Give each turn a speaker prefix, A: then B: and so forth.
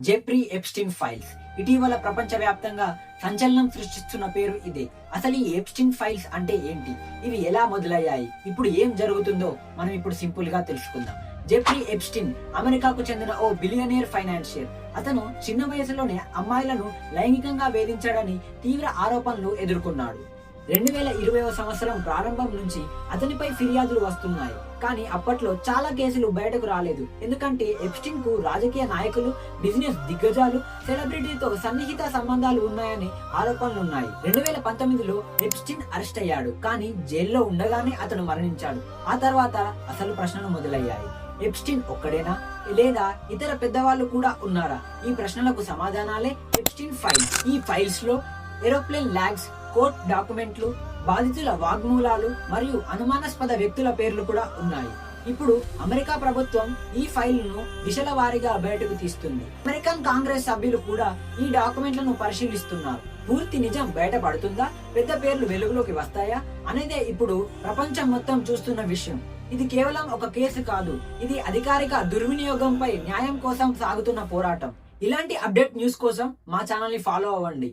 A: Jeffrey Epstein files ఇటీవల ప్రపంచవ్యాప్తంగా సంచలనం సృష్టిస్తున్న పేరు ఇదే. అసలు ఈ ఎప్స్టీన్ ఫైల్స్ అంటే ఏంటి, ఇవి ఎలా మొదలయ్యాయి, ఇప్పుడు ఏం జరుగుతుందో మనం ఇప్పుడు సింపుల్ గా తెలుసుకుందాం. జెఫ్రీ ఎప్స్టీన్ అమెరికాకు చెందిన ఓ బిలియనియర్ ఫైనాన్షియర్. అతను చిన్న వయసులోనే అమ్మాయిలను లైంగికంగా వేధించాడని తీవ్ర ఆరోపణలు ఎదుర్కొన్నాడు. 2020వ సంవత్సరం ప్రారంభం నుంచి అతనిపై ఫిర్యాదులు వస్తున్నాయి, కానీ అప్పట్లో చాలా కేసులు బయటకు రాలేదు. ఎందుకంటే ఎప్స్టీన్ కు రాజకీయ నాయకులు, బిజినెస్ దిగ్గజాలు, సెలబ్రిటీతో సన్నిహిత సంబంధాలు ఉన్నాయని ఆరోపణలున్నాయి. 2019లో ఎప్స్టీన్ అరెస్ట్ అయ్యాడు, కానీ జైల్లో ఉండగానే అతను మరణించాడు. ఆ తర్వాత అసలు ప్రశ్నలు మొదలయ్యాయి. ఎప్స్టీన్ ఒక్కడేనా, లేదా ఇతర పెద్దవాళ్ళు కూడా ఉన్నారా? ఈ ప్రశ్నలకు సమాధానాలే ఎప్స్టీన్ ఫైల్స్. ఈ ఫైల్స్ లో ఏరోప్లేన్ లాగ్స్, కోర్ట్ డాక్యుమెంట్లు, బాధితుల వాగ్మూలాలు మరియు అనుమానాస్పద వ్యక్తుల పేర్లు కూడా ఉన్నాయి. ఇప్పుడు అమెరికా ప్రభుత్వం ఈ ఫైల్ను దిశల వారీగా బయటకు తీస్తుంది. అమెరికన్ కాంగ్రెస్ సభ్యులు కూడా ఈ డాక్యుమెంట్లను పరిశీలిస్తున్నారు. పూర్తి నిజం బయటపడుతుందా, పెద్ద పేర్లు వెలుగులోకి వస్తాయా అనేదే ఇప్పుడు ప్రపంచం మొత్తం చూస్తున్న విషయం. ఇది కేవలం ఒక కేసు కాదు, ఇది అధికారిక దుర్వినియోగంపై న్యాయం కోసం సాగుతున్న పోరాటం. ఇలాంటి అప్డేట్ న్యూస్ కోసం మా ఛానల్ ని ఫాలో అవ్వండి.